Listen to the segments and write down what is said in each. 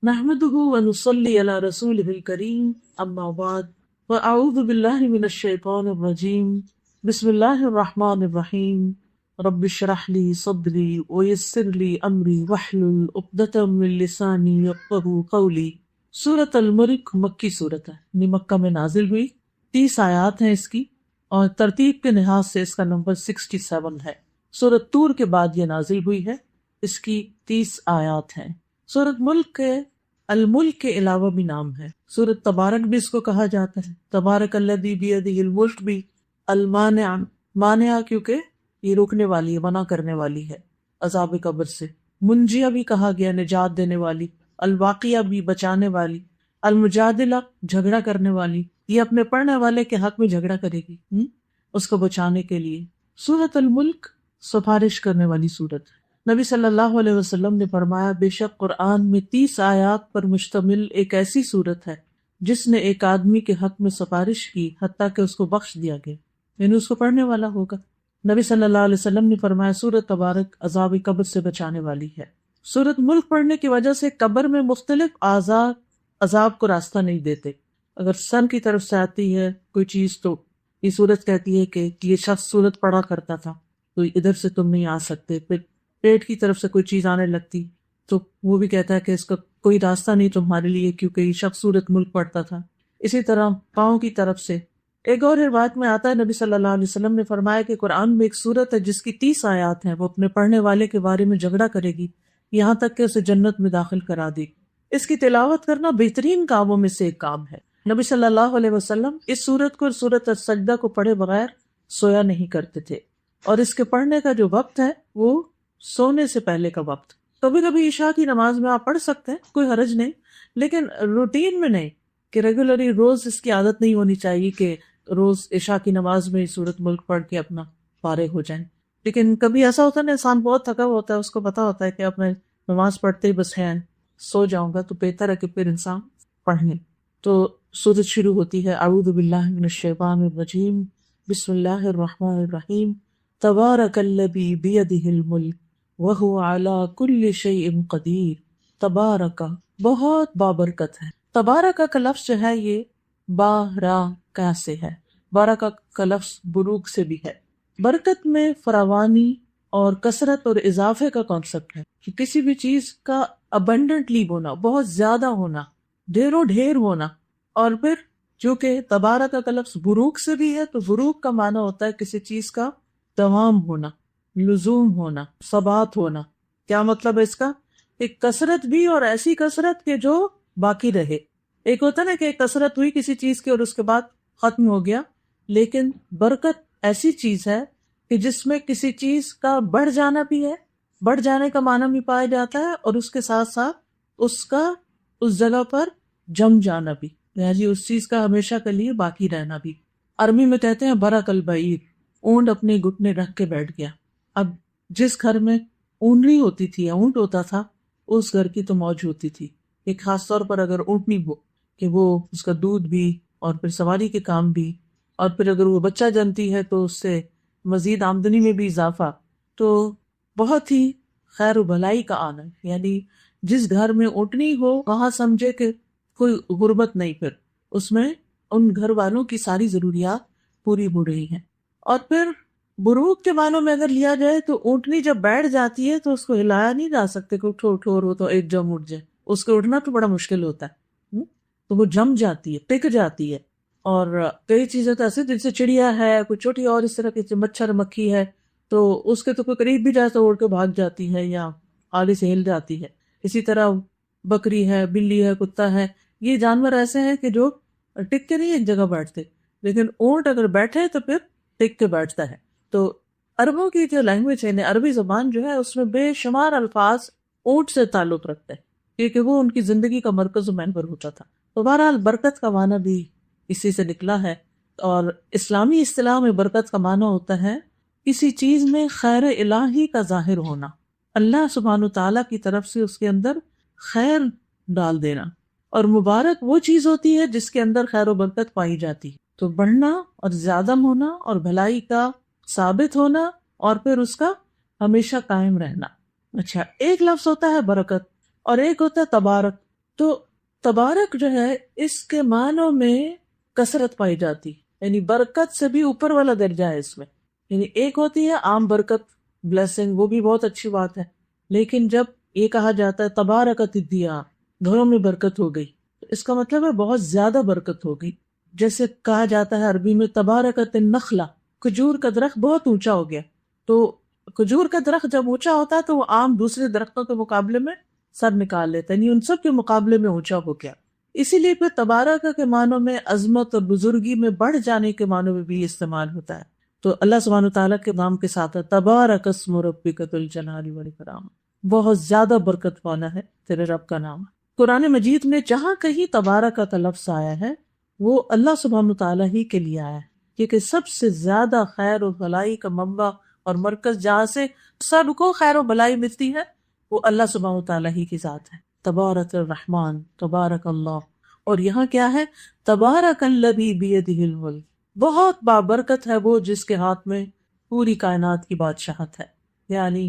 نحمده ونصلي على رسوله الكريم أما بعد فأعوذ بالله من الشيطان الرجيم بسم الله الرحمن الرحيم رب اشرح لي صدري ويسر لي أمري واحلل عقدة من لساني يفقهوا قولي۔ سورۃ الملک مکی صورت ہے، یہ مکہ میں نازل ہوئی، 30 آیات ہیں اس کی، اور ترتیب کے لحاظ سے اس کا نمبر 67 ہے۔ سورۃ طور کے بعد یہ نازل ہوئی ہے، اس کی 30 آیات ہیں۔ سورۃ ملک کے الملک کے علاوہ بھی نام ہے، سورۃ تبارک بھی اس کو کہا جاتا ہے، تبارک الذی بیدہ الملک بھی، المانع مانع کیونکہ یہ روکنے والی ہے، منع کرنے والی ہے عذاب قبر سے، منجیہ بھی کہا گیا نجات دینے والی، الواقیہ بھی بچانے والی، المجادلہ جھگڑا کرنے والی، یہ اپنے پڑھنے والے کے حق میں جھگڑا کرے گی اس کو بچانے کے لیے۔ سورۃ الملک سفارش کرنے والی سورت ہے۔ نبی صلی اللہ علیہ وسلم نے فرمایا، بے شک قرآن میں 30 آیات پر مشتمل ایک ایسی صورت ہے جس نے ایک آدمی کے حق میں سفارش کی حتیٰ کہ اس کو بخش دیا گیا، یعنی اس کو پڑھنے والا ہوگا۔ نبی صلی اللہ علیہ وسلم نے فرمایا، سورۃ تبارک عذاب قبر سے بچانے والی ہے۔ سورۃ ملک پڑھنے کی وجہ سے قبر میں مختلف عذاب کو راستہ نہیں دیتے۔ اگر سر کی طرف سے آتی ہے کوئی چیز تو یہ سورت کہتی ہے کہ یہ شخص سورت پڑھا کرتا تھا تو ادھر سے تم نہیں آ سکتے۔ پھر پیٹ کی طرف سے کوئی چیز آنے لگتی تو وہ بھی کہتا ہے کہ اس کا کوئی راستہ نہیں تمہارے لیے کیونکہ یہ شخص سورت ملک پڑھتا تھا۔ اسی طرح پاؤں کی طرف سے ایک اور روایت میں آتا ہے، نبی صلی اللہ علیہ وسلم نے فرمایا کہ قرآن میں ایک سورت ہے جس کی 30 آیات ہیں، وہ اپنے پڑھنے والے کے بارے میں جھگڑا کرے گی یہاں تک کہ اسے جنت میں داخل کرا دے گی۔ اس کی تلاوت کرنا بہترین کاموں میں سے ایک کام ہے۔ نبی صلی اللہ علیہ وسلم اس سورت کو اور سورت السجدہ کو پڑھے بغیر سویا نہیں کرتے تھے، اور اس کے پڑھنے کا جو وقت ہے وہ سونے سے پہلے کا وقت۔ کبھی کبھی عشاء کی نماز میں آپ پڑھ سکتے ہیں، کوئی حرج نہیں، لیکن روٹین میں نہیں کہ ریگولرلی روز اس کی عادت نہیں ہونی چاہیے کہ روز عشاء کی نماز میں سورت ملک پڑھ کے اپنا فارغ ہو جائیں۔ لیکن کبھی ایسا ہوتا ہے نا، انسان بہت تھکا ہوتا ہے، اس کو پتا ہوتا ہے کہ اب میں نماز پڑھتے ہی بس ہے سو جاؤں گا، تو بہتر ہے کہ پھر انسان پڑھ لے۔ تو سورت شروع ہوتی ہے، اعوذ باللہ من الشیطان الرجیم، بسم اللہ الرحمن الرحیم، تبارک الذی بیدہ الملک وہو علی کل شیء قدیر۔ تبارک بہت بابرکت ہے۔ تبارک کا لفظ جو ہے یہ بارکہ سے ہے، بارکہ کا لفظ بروک سے بھی ہے۔ برکت میں فراوانی اور کثرت اور اضافے کا کانسیپٹ ہے کہ کسی بھی چیز کا ابنڈنٹلی ہونا، بہت زیادہ ہونا، ڈھیروں ڈھیر ہونا۔ اور پھر جو کہ تبارک کا لفظ بروک سے بھی ہے، تو بروک کا معنی ہوتا ہے کسی چیز کا دوام ہونا، لزوم ہونا، ثبات ہونا۔ کیا مطلب ہے اس کا؟ ایک کثرت بھی، اور ایسی کثرت کہ جو باقی رہے۔ ایک ہوتا نا کہ ایک کثرت ہوئی کسی چیز کی اور اس کے بعد ختم ہو گیا، لیکن برکت ایسی چیز ہے کہ جس میں کسی چیز کا بڑھ جانا بھی ہے، بڑھ جانے کا معنی بھی پایا جاتا ہے، اور اس کے ساتھ ساتھ اس کا اس جگہ پر جم جانا بھی، یعنی اس چیز کا ہمیشہ کے لیے باقی رہنا بھی۔ عربی میں کہتے ہیں برک البعیر، اونٹ اپنے گھٹنے رکھ کے بیٹھ گیا۔ اب جس گھر میں اونٹنی ہوتی تھی یا اونٹ ہوتا تھا، اس گھر کی تو موج ہوتی تھی۔ ایک خاص طور پر اگر اونٹنی ہو کہ وہ اس کا دودھ بھی اور پھر سواری کے کام بھی، اور پھر اگر وہ بچہ جنتی ہے تو اس سے مزید آمدنی میں بھی اضافہ، تو بہت ہی خیر و بھلائی کا آنا ہے۔ یعنی جس گھر میں اونٹنی ہو وہاں سمجھے کہ کوئی غربت نہیں، پھر اس میں ان گھر والوں کی ساری ضروریات پوری ہو رہی ہیں۔ اور پھر بروک کے معنوں میں اگر لیا جائے تو اونٹنی جب بیٹھ جاتی ہے تو اس کو ہلایا نہیں جا سکتے کہ اٹھو اٹھو رو تو ایک جم اٹھ جائے، اس کو اٹھنا تو بڑا مشکل ہوتا ہے، تو وہ جم جاتی ہے، ٹک جاتی ہے۔ اور کئی چیزیں تو ایسے جیسے چڑیا ہے، کوئی چھوٹی اور اس طرح کی مچھر مکھی ہے، تو اس کے تو کوئی قریب بھی جائے تو اڑ کے بھاگ جاتی ہے یا آگے سے ہل جاتی ہے۔ اسی طرح بکری ہے، بلی ہے، کتا ہے، یہ جانور ایسے ہیں کہ جو ٹک کے نہیں ایک جگہ بیٹھتے، لیکن اونٹ اگر بیٹھے تو پھر ٹک کے بیٹھتا ہے۔ تو عربوں کی جو لینگویج ہے، عربی زبان جو ہے، اس میں بے شمار الفاظ اونٹ سے تعلق رکھتے ہیں کیونکہ وہ ان کی زندگی کا مرکز و محور ہوتا تھا۔ تو بہرحال برکت کا معنی بھی اسی سے نکلا ہے، اور اسلامی اصطلاح میں برکت کا معنی ہوتا ہے کسی چیز میں خیر الہی کا ظاہر ہونا، اللہ سبحانہ تعالیٰ کی طرف سے اس کے اندر خیر ڈال دینا۔ اور مبارک وہ چیز ہوتی ہے جس کے اندر خیر و برکت پائی جاتی ہے۔ تو بڑھنا اور زیادہ ہونا اور بھلائی کا ثابت ہونا، اور پھر اس کا ہمیشہ قائم رہنا۔ اچھا، ایک لفظ ہوتا ہے برکت اور ایک ہوتا ہے تبارک۔ تو تبارک جو ہے اس کے معنوں میں کثرت پائی جاتی، یعنی برکت سے بھی اوپر والا درجہ ہے اس میں. یعنی ایک ہوتی ہے عام برکت، بلیسنگ، وہ بھی بہت اچھی بات ہے، لیکن جب یہ کہا جاتا ہے تبارکت الدیا، گھروں میں برکت ہو گئی، تو اس کا مطلب ہے بہت زیادہ برکت ہو گئی. جیسے کہا جاتا ہے عربی میں تبارکت النخلہ، کھجور کا درخت بہت اونچا ہو گیا. تو کھجور کا درخت جب اونچا ہوتا ہے تو وہ عام دوسرے درختوں کے مقابلے میں سر نکال لیتا ہے، یعنی ان سب کے مقابلے میں اونچا ہو گیا. اسی لیے پھر تبارک کے معنوں میں عظمت اور بزرگی میں بڑھ جانے کے معنوں میں بھی استعمال ہوتا ہے. تو اللہ سبحانہ وتعالیٰ کے نام کے ساتھ ہے تبارک اسم ربک ذو الجلال والاکرام، بہت زیادہ برکت والا ہے تیرے رب کا نام. قرآن مجید میں جہاں کہیں تبارک کا لفظ آیا ہے وہ اللہ سبحانہ وتعالیٰ ہی کے لیے آیا ہے، کیونکہ سب سے زیادہ خیر و بھلائی کا منبع اور مرکز جہاں سے سب کو خیر و بھلائی ملتی ہے وہ اللہ سبحانہ وتعالیٰ ہی کی ذات ہے. تبارک الرحمن، تبارک اللہ. اور یہاں کیا ہے؟ تبارک الذی بیدہ الملک، بہت بابرکت ہے وہ جس کے ہاتھ میں پوری کائنات کی بادشاہت ہے، یعنی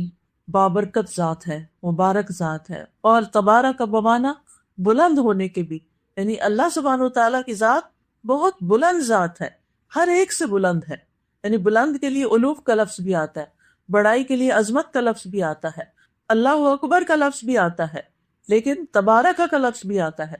بابرکت ذات ہے، مبارک ذات ہے. اور تبارک کا بمانا بلند ہونے کے بھی، یعنی اللہ سبحانہ وتعالیٰ کی ذات بہت بلند ذات ہے، ہر ایک سے بلند ہے. یعنی بلند کے لیے علوف کا لفظ بھی آتا ہے، بڑائی کے لیے عظمت کا لفظ بھی آتا ہے، اللہ اکبر کا لفظ بھی آتا ہے، لیکن تبارک کا لفظ بھی آتا ہے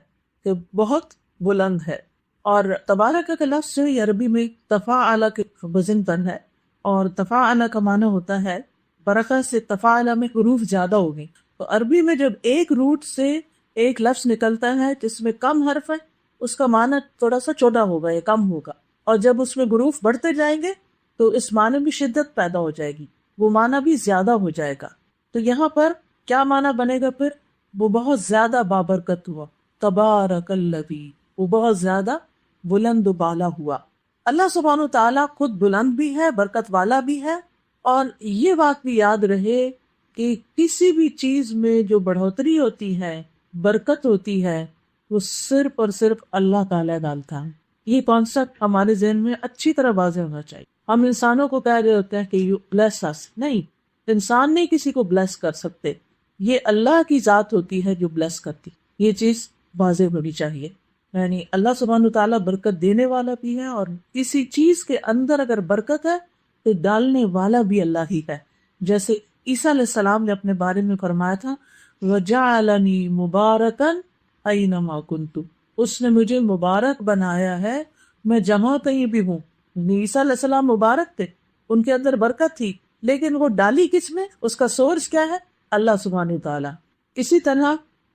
کہ بہت بلند ہے. اور تبارک کا لفظ جو ہے عربی میں تفاعل کے وزن پر ہے، اور تفاعل کا معنی ہوتا ہے برکت سے تفاعل میں حروف زیادہ ہو گئی. تو عربی میں جب ایک روٹ سے ایک لفظ نکلتا ہے جس میں کم حرف ہے اس کا معنی تھوڑا سا چھوٹا ہوگا یا کم ہوگا، اور جب اس میں حروف بڑھتے جائیں گے تو اس معنی میں شدت پیدا ہو جائے گی، وہ معنی بھی زیادہ ہو جائے گا. تو یہاں پر کیا معنی بنے گا پھر؟ وہ بہت زیادہ بابرکت ہوا، تبارک الذی، وہ بہت زیادہ بلند و بالا ہوا. اللہ سبحانہ تعالیٰ خود بلند بھی ہے، برکت والا بھی ہے. اور یہ بات بھی یاد رہے کہ کسی بھی چیز میں جو بڑھوتری ہوتی ہے، برکت ہوتی ہے، وہ صرف اور صرف اللہ تعالیٰ ڈالتا ہے. یہ کانسیپٹ ہمارے ذہن میں اچھی طرح واضح ہونا چاہیے. ہم انسانوں کو کہہ رہے ہوتے ہیں کہ یو بلیس اس، نہیں، انسان نہیں کسی کو بلیس کر سکتے، یہ اللہ کی ذات ہوتی ہے جو بلیس کرتی. یہ چیز واضح ہونی چاہیے. یعنی اللہ سبحانہ تعالیٰ برکت دینے والا بھی ہے، اور کسی چیز کے اندر اگر برکت ہے تو ڈالنے والا بھی اللہ ہی ہے. جیسے عیسیٰ علیہ السلام نے اپنے بارے میں فرمایا تھا وَجَعَلَنِي مُبَارَكًا أَيْنَمَا كُنتُ، اس نے مجھے مبارک بنایا ہے میں جہاں کہیں بھی ہوں. عیسیٰ علیہ السلام مبارک تھے، ان کے اندر برکت تھی، لیکن وہ ڈالی کس میں؟ اس کا سورس کیا ہے؟ اللہ سبحانہ تعالیٰ. اسی طرح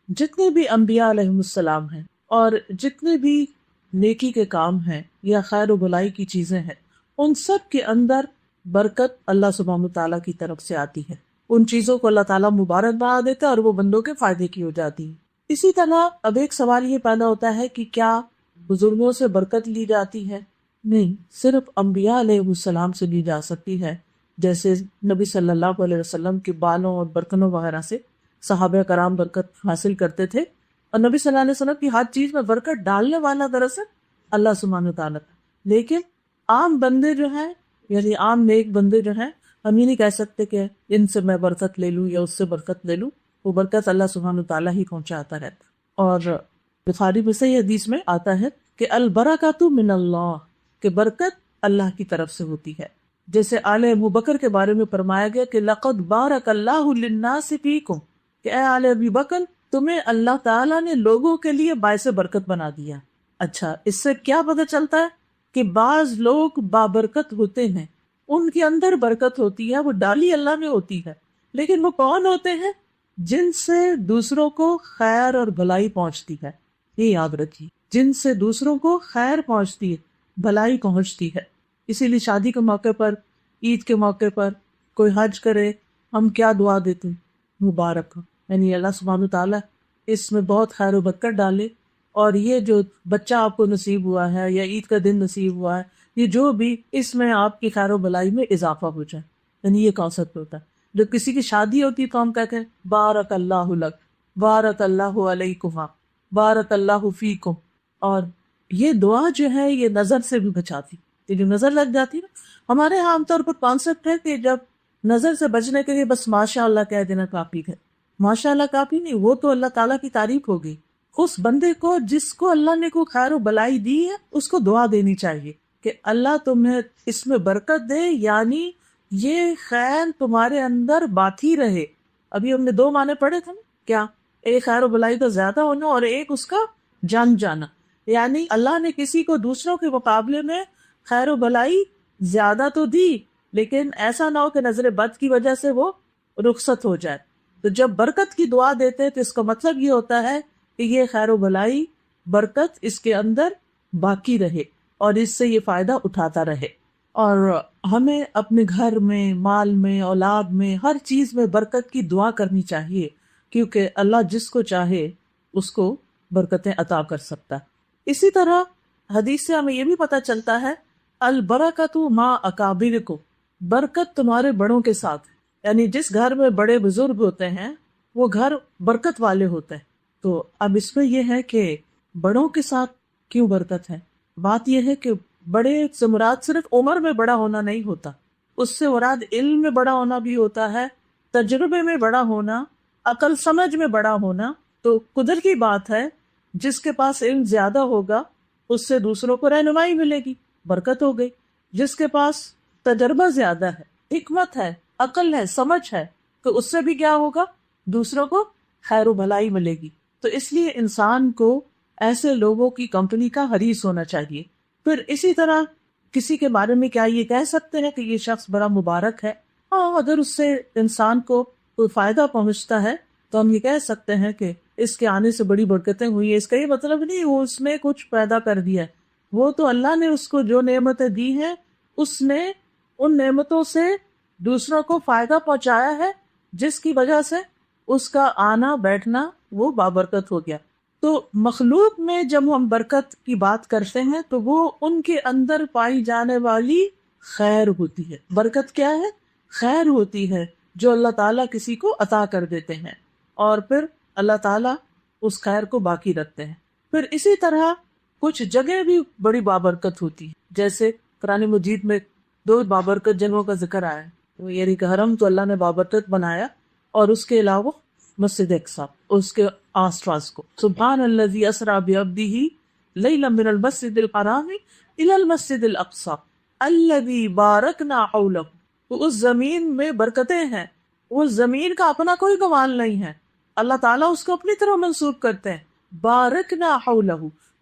جتنے بھی انبیاء علیہ السلام ہیں اور جتنے بھی نیکی کے کام ہیں یا خیر و بھلائی کی چیزیں ہیں، ان سب کے اندر برکت اللہ سبحانہ تعالیٰ کی طرف سے آتی ہے. ان چیزوں کو اللہ تعالیٰ مبارک بنا دیتا ہے اور وہ بندوں کے فائدے کی ہو جاتی ہے. اسی طرح اب ایک سوال یہ پیدا ہوتا ہے کہ کیا بزرگوں سے برکت لی جاتی ہے؟ نہیں، صرف انبیاء علیہ السلام سے لی جا سکتی ہے. جیسے نبی صلی اللہ علیہ وسلم کے بالوں اور برتنوں وغیرہ سے صحابہ کرام برکت حاصل کرتے تھے، اور نبی صلی اللہ علیہ وسلم کی ہر چیز میں برکت ڈالنے والا دراصل اللہ سبحانہ تعالیٰ تھا. لیکن عام بندے جو ہیں، یعنی عام نیک بندے جو ہیں، ہم یہ نہیں کہہ سکتے کہ ان سے میں برکت لے لوں یا اس سے برکت لے لوں. وہ برکت اللہ سبحانہ تعالیٰ ہی پہنچاتا رہتا. اور بخاری میں صحیح حدیث میں آتا ہے کہ البرکۃ من اللہ، کہ برکت اللہ کی طرف سے ہوتی ہے. جیسے آل ابو بکر کے بارے میں فرمایا گیا کہ لقد بارک اللہ للناس فیکم، کہ اے آل ابو بکر تمہیں اللہ تعالیٰ نے لوگوں کے لیے باعث برکت بنا دیا. اچھا، اس سے کیا پتہ چلتا ہے؟ کہ بعض لوگ بابرکت ہوتے ہیں، ان کے اندر برکت ہوتی ہے، وہ ڈالی اللہ میں ہوتی ہے، لیکن وہ کون ہوتے ہیں؟ جن سے دوسروں کو خیر اور بھلائی پہنچتی ہے. یہ یاد رکھیے، جن سے دوسروں کو خیر پہنچتی ہے، بھلائی پہنچتی ہے. اسی لیے شادی کے موقع پر، عید کے موقع پر کوئی حج کرے، ہم کیا دعا دیتے ہیں؟ مبارک ہو، یعنی اللہ سبحانہ تعالیٰ اس میں بہت خیر و برکت ڈالے، اور یہ جو بچہ آپ کو نصیب ہوا ہے یا عید کا دن نصیب ہوا ہے، یہ جو بھی اس میں آپ کی خیر و بھلائی میں اضافہ ہو جائے. یعنی یہ کانسیپٹ ہوتا ہے. جب کسی کی شادی ہوتی ہے تو ہم کہتے ہیں بارک اللہ لک، بارک اللہ علیکما، بارک اللہ فیکم. اور یہ دعا جو ہے یہ نظر سے بھی بچاتی. یہ جو نظر لگ جاتی ہے، ہمارے ہاں عام طور پر کانسیپٹ ہے کہ جب نظر سے بچنے کے لیے بس ماشاء اللہ کہہ دینا کافی ہے. ماشاء اللہ کافی نہیں، وہ تو اللہ تعالیٰ کی تعریف ہوگی. اس بندے کو جس کو اللہ نے کوئی خیر و بلائی دی ہے اس کو دعا دینی چاہیے کہ اللہ تمہیں اس میں برکت دے، یعنی یہ خیر تمہارے اندر باقی رہے. ابھی ہم نے دو معنی پڑھے تھے نا، کیا؟ ایک خیر و بلائی کا زیادہ ہونا اور ایک اس کا جان جانا. یعنی اللہ نے کسی کو دوسروں کے مقابلے میں خیر و بلائی زیادہ تو دی، لیکن ایسا نہ ہو کہ نظر بد کی وجہ سے وہ رخصت ہو جائے. تو جب برکت کی دعا دیتے ہیں تو اس کا مطلب یہ ہوتا ہے کہ یہ خیر و بلائی برکت اس کے اندر باقی رہے اور اس سے یہ فائدہ اٹھاتا رہے. اور ہمیں اپنے گھر میں، مال میں، اولاد میں، ہر چیز میں برکت کی دعا کرنی چاہیے، کیونکہ اللہ جس کو چاہے اس کو برکتیں عطا کر سکتا ہے. اسی طرح حدیث سے ہمیں یہ بھی پتہ چلتا ہے البرکۃ مع اکابرکم، برکت تمہارے بڑوں کے ساتھ. یعنی جس گھر میں بڑے بزرگ ہوتے ہیں وہ گھر برکت والے ہوتے ہیں. تو اب اس میں یہ ہے کہ بڑوں کے ساتھ کیوں برکت ہے؟ بات یہ ہے کہ بڑے سے مراد صرف عمر میں بڑا ہونا نہیں ہوتا، اس سے مراد علم میں بڑا ہونا بھی ہوتا ہے، تجربے میں بڑا ہونا، عقل سمجھ میں بڑا ہونا. تو قدر کی بات ہے، جس کے پاس علم زیادہ ہوگا اس سے دوسروں کو رہنمائی ملے گی، برکت ہو گئی. جس کے پاس تجربہ زیادہ ہے، حکمت ہے، عقل ہے، سمجھ ہے، تو اس سے بھی کیا ہوگا؟ دوسروں کو خیر و بھلائی ملے گی. تو اس لیے انسان کو ایسے لوگوں کی کمپنی کا حریص ہونا چاہیے. پھر اسی طرح کسی کے بارے میں کیا یہ کہہ سکتے ہیں کہ یہ شخص بڑا مبارک ہے؟ ہاں، اگر اس سے انسان کو کوئی فائدہ پہنچتا ہے تو ہم یہ کہہ سکتے ہیں کہ اس کے آنے سے بڑی برکتیں ہوئی ہیں. اس کا یہ مطلب نہیں وہ اس نے کچھ پیدا کر دیا ہے، وہ تو اللہ نے اس کو جو نعمتیں دی ہیں اس نے ان نعمتوں سے دوسروں کو فائدہ پہنچایا ہے، جس کی وجہ سے اس کا آنا بیٹھنا وہ بابرکت ہو گیا. تو مخلوق میں جب ہم برکت کی بات کرتے ہیں تو وہ ان کے اندر پائی جانے والی خیر ہوتی ہے. برکت کیا ہے؟ خیر ہوتی ہے جو اللہ تعالیٰ کسی کو عطا کر دیتے ہیں اور پھر اللہ تعالیٰ اس خیر کو باقی رکھتے ہیں. پھر اسی طرح کچھ جگہ بھی بڑی بابرکت ہوتی ہے، جیسے قرآن مجید میں دو بابرکت جگہوں کا ذکر آیا ہے. یعنی کہ حرم تو اللہ نے بابرکت بنایا، اور اس کے علاوہ مسجد اقصی اس کے آس پاس کو. سبحان الذی اسری بعبدہ لیلا من المسجد الحرام الی المسجد الاقصی الذی بارکنا حولہ. تو اس زمین میں برکتیں ہیں، اس زمین کا اپنا کوئی کمال نہیں ہے، اللہ تعالیٰ اس کو اپنی طرح منسوب کرتے ہیں. بارکنا حولہ،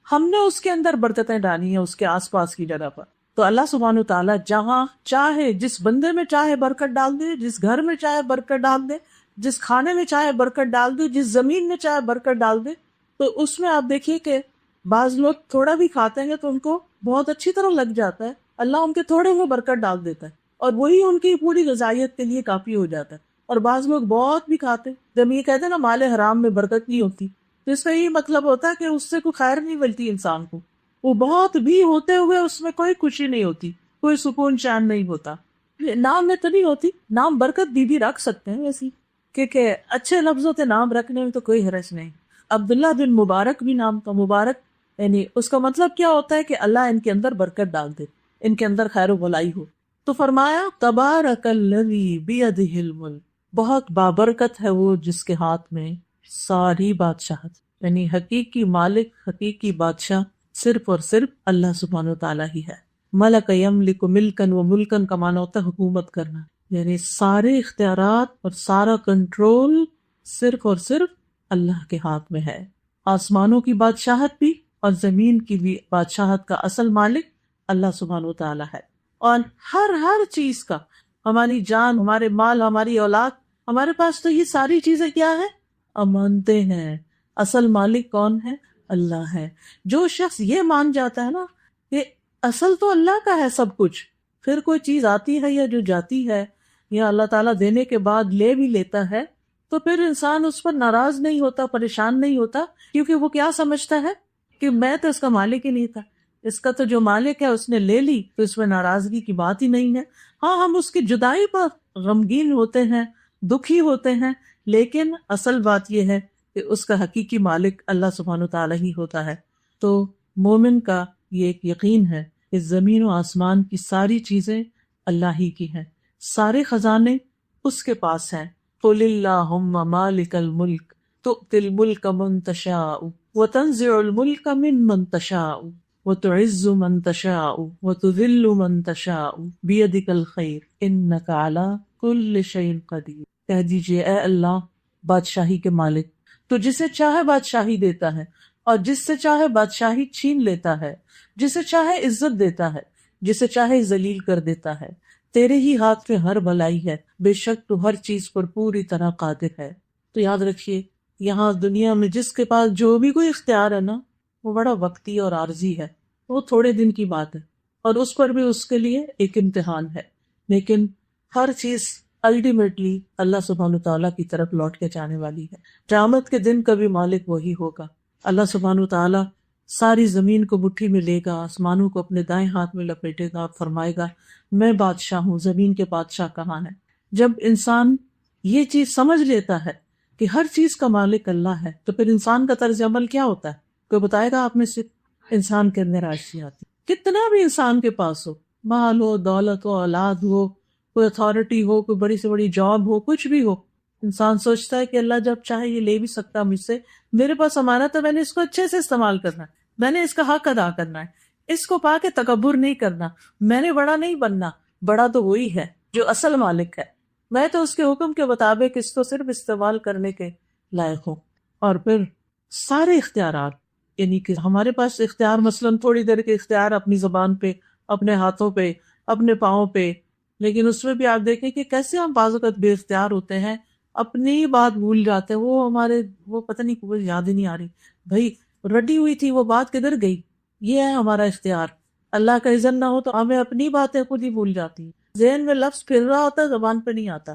ہم نے اس کے اندر برکتیں ڈالی ہیں اس کے آس پاس کی جگہ پر. تو اللہ سبحانہ تعالیٰ جہاں چاہے، جس بندے میں چاہے برکت ڈال دے، جس گھر میں چاہے برکت ڈال دے، جس کھانے میں چاہے برکت ڈال دے، جس زمین میں چاہے برکت ڈال دے. تو اس میں آپ دیکھیے کہ بعض لوگ تھوڑا بھی کھاتے ہیں تو ان کو بہت اچھی طرح لگ جاتا ہے، اللہ ان کے تھوڑے میں برکت ڈال دیتا ہے اور وہی ان کی پوری غذائیت کے لیے کافی ہو جاتا ہے. اور بعض لوگ بہت بھی کھاتے، جب یہ کہتے ہیں نا مال حرام میں برکت نہیں ہوتی، تو اس کا یہ مطلب ہوتا ہے کہ اس سے کوئی خیر نہیں ملتی انسان کو. وہ بہت بھی ہوتے ہوئے اس میں کوئی خوشی نہیں ہوتی، کوئی سکون چین نہیں ہوتا. نام میں تو نہیں ہوتی، نام برکت بھی رکھ سکتے ہیں ویسی، کیونکہ اچھے لفظوں سے نام رکھنے میں تو کوئی حرج نہیں. عبداللہ بن مبارک بھی نام کا مبارک، یعنی اس کا مطلب کیا ہوتا ہے کہ اللہ ان کے اندر برکت ڈال دے، ان کے اندر خیر و بھلائی ہو. تو فرمایا تبارک الذی بیدہ الملک، بہت بابرکت ہے وہ جس کے ہاتھ میں ساری بادشاہت، یعنی حقیقی مالک، حقیقی بادشاہ صرف اور صرف اللہ سبحانہ وتعالیٰ ہی ہے. ملک یملک ملکن، و ملکن کا معنی ہوتا ہے حکومت کرنا، یعنی سارے اختیارات اور سارا کنٹرول صرف اور صرف اللہ کے ہاتھ میں ہے. آسمانوں کی بادشاہت بھی اور زمین کی بھی بادشاہت کا اصل مالک اللہ سبحانہ وتعالیٰ ہے. اور ہر چیز کا، ہماری جان، ہمارے مال، ہماری اولاد، ہمارے پاس تو یہ ساری چیزیں کیا ہے؟ امانتیں ہیں. اصل مالک کون ہے؟ اللہ ہے. جو شخص یہ مان جاتا ہے نا کہ اصل تو اللہ کا ہے سب کچھ، پھر کوئی چیز آتی ہے یا جو جاتی ہے یا اللہ تعالیٰ دینے کے بعد لے بھی لیتا ہے، تو پھر انسان اس پر ناراض نہیں ہوتا، پریشان نہیں ہوتا، کیونکہ وہ کیا سمجھتا ہے کہ میں تو اس کا مالک ہی نہیں تھا، اس کا تو جو مالک ہے اس نے لے لی، تو اس میں ناراضگی کی بات ہی نہیں ہے. ہاں، ہم اس کی جدائی پر غمگین ہوتے ہیں، دکھی ہوتے ہیں، لیکن اصل بات یہ ہے کہ اس کا حقیقی مالک اللہ سبحانہ تعالیٰ ہی ہوتا ہے. تو مومن کا یہ ایک یقین ہے کہ زمین و آسمان کی ساری چیزیں اللہ ہی کی ہیں، سارے خزانے اس کے پاس ہیں. قل اللہم مالک الملک تؤتی الملک من تشاء وَتَنزِعُ الْمُلْكَ مِمَّن تَشَاءُ وَتُعِزُّ مَن تَشَاءُ وَتُذِلُّ مَن تَشَاءُ بِيَدِكَ الْخَيْرُ إِنَّكَ عَلَى كُلِّ شَيْءٍ قَدِيرٌ۔ کہہ دیجئے اے اللہ بادشاہی کے مالک، تو جسے چاہے بادشاہی دیتا ہے اور جس سے چاہے بادشاہی چھین لیتا ہے، جسے چاہے عزت دیتا ہے، جسے چاہے ذلیل کر دیتا ہے۔ تیرے ہی ہاتھ میں ہر بھلائی ہے، بے شک تو ہر چیز پر پوری طرح قادر ہے۔ تو یاد رکھیے یہاں دنیا میں جس کے پاس جو بھی کوئی اختیار ہے نا، وہ بڑا وقتی اور عارضی ہے، وہ تھوڑے دن کی بات ہے، اور اس پر بھی اس کے لیے ایک امتحان ہے، لیکن ہر چیز الٹیمیٹلی اللہ سبحانہ تعالیٰ کی طرف لوٹ کے جانے والی ہے۔ قیامت کے دن کا بھی مالک وہی ہوگا۔ اللہ سبحانہ تعالیٰ ساری زمین کو مٹھی میں لے گا، آسمانوں کو اپنے دائیں ہاتھ میں لپیٹے گا اور فرمائے گا میں بادشاہ ہوں، زمین کے بادشاہ کہاں ہیں؟ جب انسان یہ چیز سمجھ لیتا ہے کہ ہر چیز کا مالک اللہ ہے، تو پھر انسان کا طرز عمل کیا ہوتا ہے؟ کوئی بتائے گا آپ میں سے؟ انسان کے اندر آجزی آتی، کتنا بھی انسان کے پاس ہو، مال ہو، دولت ہو، اولاد ہو، کوئی اتھارٹی ہو، کوئی بڑی سے بڑی جاب ہو، کچھ بھی ہو، انسان سوچتا ہے کہ اللہ جب چاہے یہ لے بھی سکتا مجھ سے، میرے پاس امانت ہے، میں نے اس کو اچھے سے استعمال کرنا ہے، میں نے اس کا حق ادا کرنا ہے، اس کو پا کے تکبر نہیں کرنا، میں نے بڑا نہیں بننا، بڑا تو وہی ہے جو اصل مالک ہے، میں تو اس کے حکم کے مطابق اس کو صرف استعمال کرنے کے لائق ہوں۔ اور پھر سارے اختیارات، یعنی کہ ہمارے پاس اختیار مثلاً تھوڑی دیر کے اختیار اپنی زبان پہ، اپنے ہاتھوں پہ، اپنے پاؤں پہ، لیکن اس میں بھی آپ دیکھیں کہ کیسے ہم بعض اوقات بے اختیار ہوتے ہیں، اپنی بات بھول جاتے ہیں، وہ پتہ نہیں، وہ یاد ہی نہیں آ رہی، بھائی رٹی ہوئی تھی وہ بات کدھر گئی؟ یہ ہے ہمارا اختیار۔ اللہ کا اذن نہ ہو تو ہمیں اپنی باتیں خود ہی بھول جاتی ہیں، ذہن میں لفظ پھر رہا ہوتا ہے، زبان پہ نہیں آتا،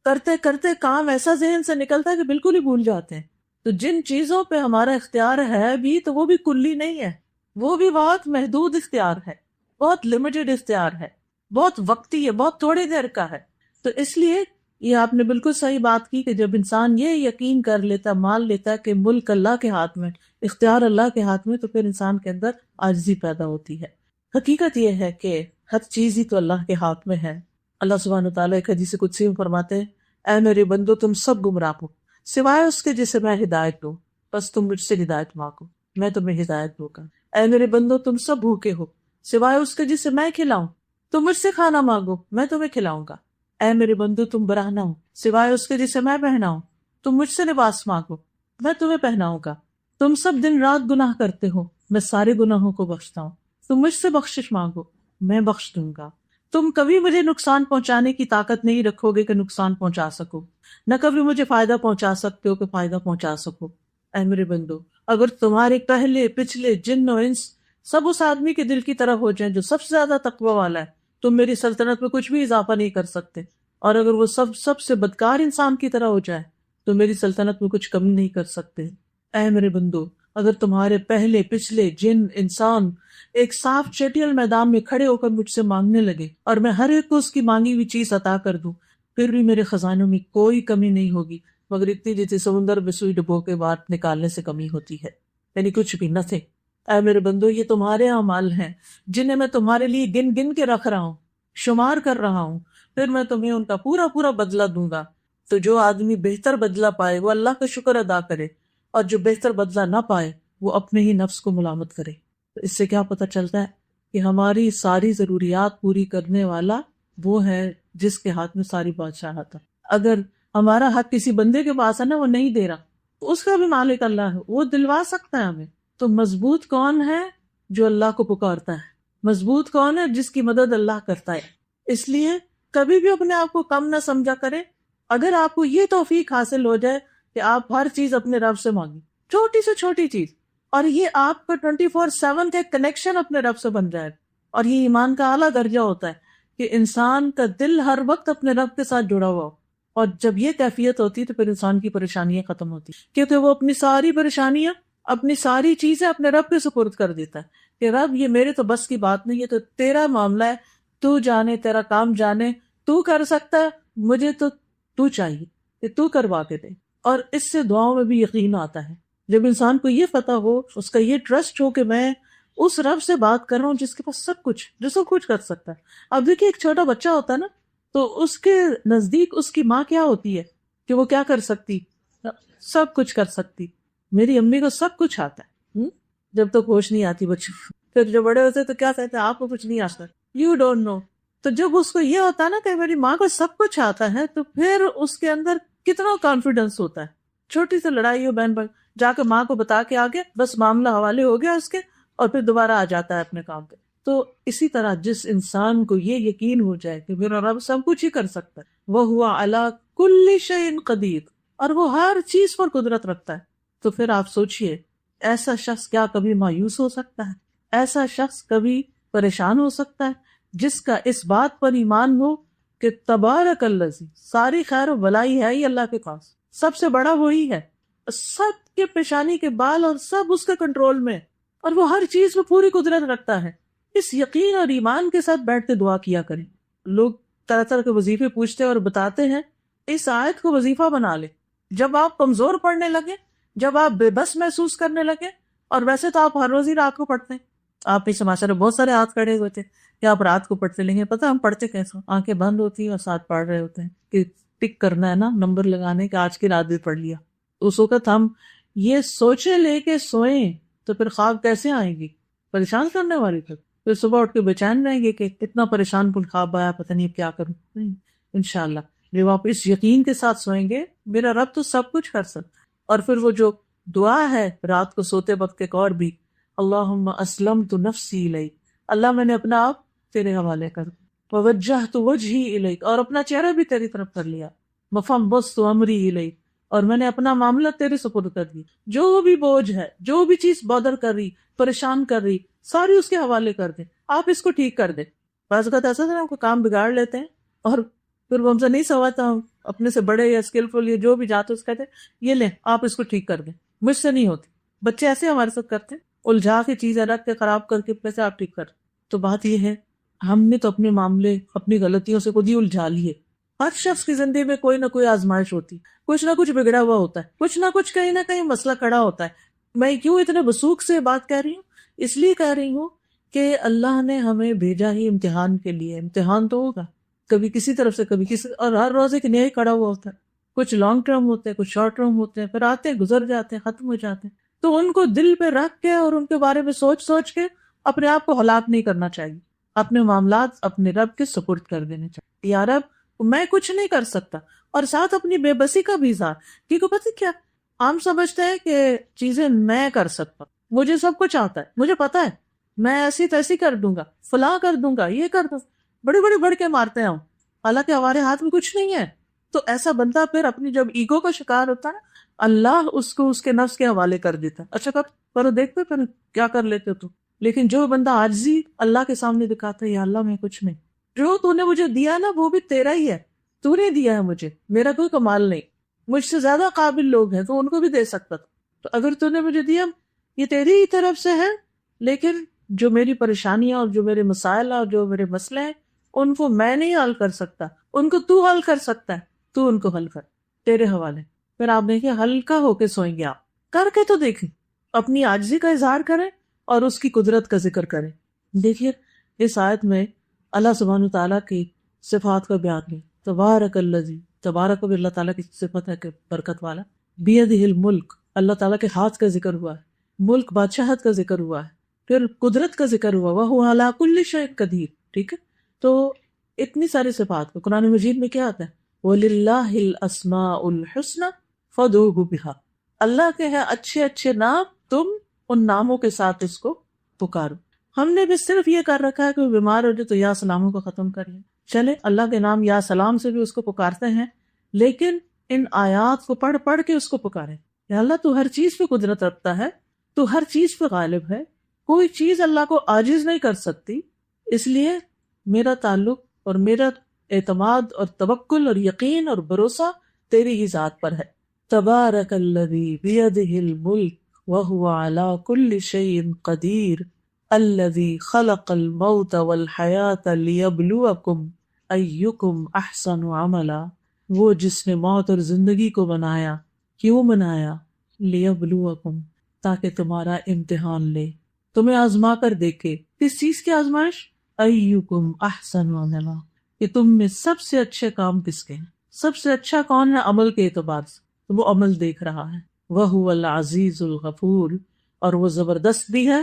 کرتے کرتے کام ایسا ذہن سے نکلتا ہے کہ بالکل ہی بھول جاتے ہیں۔ تو جن چیزوں پہ ہمارا اختیار ہے بھی، تو وہ بھی کلی نہیں ہے، وہ بھی بہت محدود اختیار ہے، بہت لمیٹڈ اختیار ہے، بہت وقتی ہے، بہت تھوڑی دیر کا ہے۔ تو اس لیے یہ آپ نے بالکل صحیح بات کی کہ جب انسان یہ یقین کر لیتا، مان لیتا کہ ملک اللہ کے ہاتھ میں، اختیار اللہ کے ہاتھ میں، تو پھر انسان کے اندر عاجزی پیدا ہوتی ہے۔ حقیقت یہ ہے کہ ہر چیز ہی تو اللہ کے ہاتھ میں ہے۔ اللہ سبحانہ تعالیٰ ایک حدیث قدسی میں فرماتے ہیں اے میرے بندو تم سب گمراہ ہو سوائے اس کے جسے میں ہدایت دوں، بس تم مجھ سے ہدایت مانگو میں تمہیں ہدایت دوں گا۔ اے میرے بندو تم سب بھوکے ہو سوائے اس کے جسے میں کھلاؤں، تم مجھ سے کھانا مانگو میں تمہیں کھلاؤں گا۔ اے میرے بندو تم برہنہ ہو سوائے اس کے جسے میں پہناؤں، تم مجھ سے لباس مانگو میں تمہیں پہناؤں گا۔ تم سب دن رات گناہ کرتے ہو میں سارے گناہوں کو بخشتا ہوں، تم مجھ سے بخشش مانگو میں بخش دوں گا۔ تم کبھی مجھے نقصان پہنچانے کی طاقت نہیں رکھو گے کہ نقصان پہنچا سکو، نہ کبھی مجھے فائدہ پہنچا سکتے ہو کہ فائدہ پہنچا سکو۔ اے میرے بندو اگر تمہارے پہلے پچھلے جن و انس سب اس آدمی کے دل کی طرح ہو جائیں جو سب سے زیادہ تقوی والا ہے، تم میری سلطنت میں کچھ بھی اضافہ نہیں کر سکتے، اور اگر وہ سب سے بدکار انسان کی طرح ہو جائے تو میری سلطنت میں کچھ کمی نہیں کر سکتے۔ اے میرے بندو اگر تمہارے پہلے پچھلے جن انسان ایک صاف چیٹیل میدان میں کھڑے ہو کر مجھ سے مانگنے لگے اور میں ہر ایک کو اس کی مانگی ہوئی چیز عطا کر دوں، پھر بھی میرے خزانوں میں کوئی کمی نہیں ہوگی مگر اتنی جتنی سمندر میں سوئی ڈبو کے بعد نکالنے سے کمی ہوتی ہے، یعنی کچھ بھی نہ تھے۔ اے میرے بندو یہ تمہارے اعمال ہیں جنہیں میں تمہارے لیے گن گن کے رکھ رہا ہوں، شمار کر رہا ہوں، پھر میں تمہیں ان کا پورا پورا بدلہ دوں گا۔ تو جو آدمی بہتر بدلہ پائے وہ اللہ کا شکر ادا کرے، اور جو بہتر بدلہ نہ پائے وہ اپنے ہی نفس کو ملامت کرے۔ تو اس سے کیا پتہ چلتا ہے کہ ہماری ساری ضروریات پوری کرنے والا وہ ہے جس کے ہاتھ میں ساری بادشاہت ہے۔ اگر ہمارا حق کسی بندے کے پاس ہے نا، وہ نہیں دے رہا، تو اس کا بھی مالک اللہ ہے، وہ دلوا سکتا ہے ہمیں۔ تو مضبوط کون ہے؟ جو اللہ کو پکارتا ہے۔ مضبوط کون ہے؟ جس کی مدد اللہ کرتا ہے۔ اس لیے کبھی بھی اپنے آپ کو کم نہ سمجھا کرے۔ اگر آپ کو یہ توفیق حاصل ہو جائے کہ آپ ہر چیز اپنے رب سے مانگیں، چھوٹی سے چھوٹی چیز، اور یہ آپ کا 24/7 کا کنیکشن اپنے رب سے بن جائے، اور یہ ایمان کا اعلیٰ درجہ ہوتا ہے کہ انسان کا دل ہر وقت اپنے رب کے ساتھ جڑا ہوا ہو، اور جب یہ کیفیت ہوتی ہے تو پھر انسان کی پریشانیاں ختم ہوتی، کیونکہ وہ اپنی ساری پریشانیاں، اپنی ساری چیزیں اپنے رب کے سپرد کر دیتا ہے کہ رب یہ میرے تو بس کی بات نہیں، یہ تو تیرا معاملہ ہے، تو جانے، تیرا کام جانے، تو کر سکتا ہے، مجھے تو چاہیے کہ تو کروا کے دے۔ اور اس سے دعاؤں میں بھی یقین آتا ہے جب انسان کو یہ پتہ ہو، اس کا یہ ٹرسٹ ہو کہ میں اس رب سے بات کر رہا ہوں جس کے پاس سب کچھ، جو سب کچھ کر سکتا ہے۔ اب دیکھیے ایک چھوٹا بچہ ہوتا ہے نا، تو اس کے نزدیک اس کی ماں کیا ہوتی ہے کہ وہ کیا کر سکتی؟ سب کچھ کر سکتی۔ میری امی کو سب کچھ آتا ہے، جب تک ہوش نہیں آتی بچوں کو. پھر جو بڑے ہوتے تو کیا کہتے ہیں آپ کو کچھ نہیں آتا، یو ڈونٹ نو. تو جب اس کو یہ ہوتا ہے نا کہ میری ماں کو سب کچھ آتا ہے، تو پھر اس کے اندر کتنا کانفیڈنس ہوتا ہے. چھوٹی سی لڑائی ہو بہن بھائی، جا کے ماں کو بتا کے آگے بس معاملہ حوالے ہو گیا اس کے، اور پھر دوبارہ آ جاتا ہے اپنے کام پہ. تو اسی طرح جس انسان کو یہ یقین ہو جائے کہ میرا رب سب کچھ ہی کر سکتا ہے، وہ علی کل شیء قدیر، اور وہ ہر چیز پر قدرت رکھتا ہے، تو پھر آپ سوچئے ایسا شخص کیا کبھی مایوس ہو سکتا ہے؟ ایسا شخص کبھی پریشان ہو سکتا ہے جس کا اس بات پر ایمان ہو کہ تبارک الذی، ساری خیر و بلائی ہے ہی اللہ کے پاس، سب سے بڑا وہی ہے، سب کے پیشانی کے بال اور سب اس کے کنٹرول میں، اور وہ ہر چیز میں پوری قدرت رکھتا ہے. اس یقین اور ایمان کے ساتھ بیٹھ کے دعا کیا کریں. لوگ طرح طرح کے وظیفے پوچھتے اور بتاتے ہیں، اس آیت کو وظیفہ بنا لے. جب آپ کمزور پڑھنے لگے، جب آپ بے بس محسوس کرنے لگے، اور ویسے تو آپ ہر روز ہی رات کو پڑھتے ہیں، آپ اس سماچار میں بہت سارے ہاتھ کھڑے ہوتے ہیں کہ آپ رات کو پڑھتے، لیکن پتہ ہم پڑھتے کیسے؟ آنکھیں بند ہوتی ہیں اور ساتھ پڑھ رہے ہوتے ہیں کہ ٹک کرنا ہے نا، نمبر لگانے کہ آج کی رات بھی پڑھ لیا. اس وقت ہم یہ سوچے لے کے سوئیں تو پھر خواب کیسے آئیں گی؟ پریشان کرنے والی تک. پھر صبح اٹھ کے بے چین رہیں گے کہ اتنا پریشان کن خواب آیا، پتہ نہیں کیا کروں. نہیں، انشاءاللہ جب آپ اس یقین کے ساتھ سوئیں گے میرا رب تو سب کچھ کر سکتا. اور پھر وہ جو دعا ہے رات کو سوتے وقت ایک اور بھی، اللہم اسلمت نفسی الیک، اللہ میں نے اپنا آپ تیرے حوالے کر، ووجہت وجہی الیک، اور اپنا چہرہ بھی تیری طرف کر لیا، وفوضت امری الیک، اور میں نے اپنا معاملہ تیرے سپرد کر دی. جو بھی بوجھ ہے، جو بھی چیز بادر کر رہی، پریشان کر رہی، ساری اس کے حوالے کر دیں، آپ اس کو ٹھیک کر دیں. بعض اوقات ایسا ہے ہم کو کام بگاڑ لیتے ہیں اور پھر وہ ہم سے نہیں سواتا، ہم اپنے سے بڑے یا اسکلفل یا جو بھی جاتے اس کہتے ہیں یہ لیں آپ اس کو ٹھیک کر دیں، مجھ سے نہیں ہوتی. بچے ایسے ہمارے ساتھ کرتے ہیں، الجھا کے چیزیں رکھ کے خراب کر کے پیسے آپ ٹھیک کر. تو بات یہ ہے ہم نے تو اپنے معاملے اپنی غلطیوں سے خود ہی الجھا لیے. ہر شخص کی زندگی میں کوئی نہ کوئی آزمائش ہوتی، کچھ نہ کچھ بگڑا ہوا ہوتا ہے، کچھ نہ کچھ کہیں نہ کہیں مسئلہ کھڑا ہوتا ہے. میں کیوں اتنے وثوق سے بات کہہ رہی ہوں؟ اس لیے کہہ رہی ہوں کہ اللہ نے ہمیں بھیجا ہی امتحان کے لیے. امتحان تو ہوگا کبھی کسی طرف سے کبھی کسی، اور ہر روز ایک نیا کھڑا ہوا ہوتا ہے. کچھ لانگ ٹرم ہوتے ہیں، کچھ شارٹ ٹرم ہوتے ہیں، پھر آتے ہیں گزر جاتے ہیں، ختم ہو جاتے ہیں. تو ان کو دل پہ رکھ کے اور ان کے بارے میں سوچ سوچ کے اپنے آپ کو ہلاک نہیں کرنا چاہیے. اپنے معاملات اپنے رب کے سپرد کر دینے چاہیے. یا رب میں کچھ نہیں کر سکتا، اور ساتھ اپنی بے بسی کا بھی اظہار. کیونکہ پتہ کیا عام سمجھتے ہیں کہ چیزیں میں کر سکتا، مجھے سب کچھ آتا ہے، مجھے پتا ہے میں ایسی تیسی کر دوں گا، فلاں کر دوں گا، یہ کر دوں، بڑے بڑے بڑھ کے مارتے ہیں ہم، حالانکہ ہمارے ہاتھ میں کچھ نہیں ہے. تو ایسا بندہ پھر اپنی جب ایگو کا شکار ہوتا ہے نا، اللہ اس کو اس کے نفس کے حوالے کر دیتا ہے. اچھا پر دیکھتے پھر کیا کر لیتے تو. لیکن جو بندہ عاجزی اللہ کے سامنے دکھاتا ہے، یا اللہ میں کچھ نہیں، جو تو نے مجھے دیا نا وہ بھی تیرا ہی ہے، تو نے دیا ہے مجھے، میرا کوئی کمال نہیں، مجھ سے زیادہ قابل لوگ ہیں تو ان کو بھی دے سکتا تھا. تو اگر تو نے مجھے دیا یہ تیری ہی طرف سے ہے، لیکن جو میری پریشانیاں اور جو میرے مسائل اور جو میرے مسئلے ہیں ان کو میں نہیں حل کر سکتا، ان کو تو حل کر سکتا ہے، تو ان کو حل کر، تیرے حوالے. پھر آپ دیکھیں ہلکا ہو کے سوئیں گے، آپ کر کے تو دیکھیں، اپنی عاجزی کا اظہار کریں اور اس کی قدرت کا ذکر کریں. دیکھیے اس آیت میں اللہ سبحانہ تعالیٰ کی صفات کا بیان ہے. تبارک الذی، تبارک و اللہ تعالیٰ کی صفت ہے کہ برکت والا، بیدہ الملک، اللہ تعالیٰ کے ہاتھ کا ذکر ہوا ہے، ملک بادشاہت کا ذکر ہوا ہے، پھر قدرت کا ذکر ہوا، وہو علی کل شیء قدیر. ٹھیک ہے، تو اتنی ساری صفات کو قرآن مجید میں کیا آتا ہے؟ وَلِلَّهِ الْأَسْمَاءُ الْحُسْنَى فَادْعُوهُ بِهَا، اللہ کے ہیں اچھے اچھے نام، تم ان ناموں کے ساتھ اس کو پکارو. ہم نے بھی صرف یہ کر رکھا ہے کہ بیمار ہو جائے تو یا سلاموں کو ختم کریے، چلے اللہ کے نام یا سلام سے بھی اس کو پکارتے ہیں، لیکن ان آیات کو پڑھ پڑھ کے اس کو پکاریں. یا اللہ تو ہر چیز پہ قدرت رکھتا ہے، تو ہر چیز پہ غالب ہے، کوئی چیز اللہ کو عاجز نہیں کر سکتی، اس لیے میرا تعلق اور میرا اعتماد اور توکل اور یقین اور بھروسہ تیری ہی ذات پر ہے. تبارک الذی بیدہ الملک وہو علی کل شیء قدیر الذی خلق الموت والحیاۃ لیبلوکم ایکم احسن عملا، وہ جس نے موت اور زندگی کو بنایا. کیوں بنایا؟ لیبلوکم، تاکہ تمہارا امتحان لے، تمہیں آزما کر دیکھے. کس چیز کی آزمائش؟ ایکم احسن عملا، کہ تم میں سب سے اچھے کام کس کے ہیں، سب سے اچھا کون ہے عمل کے اعتبار سے، تو وہ عمل دیکھ رہا ہے. وَهُوَ الْعَزِيزُ الْغَفُورُ، اور وہ زبردست بھی ہے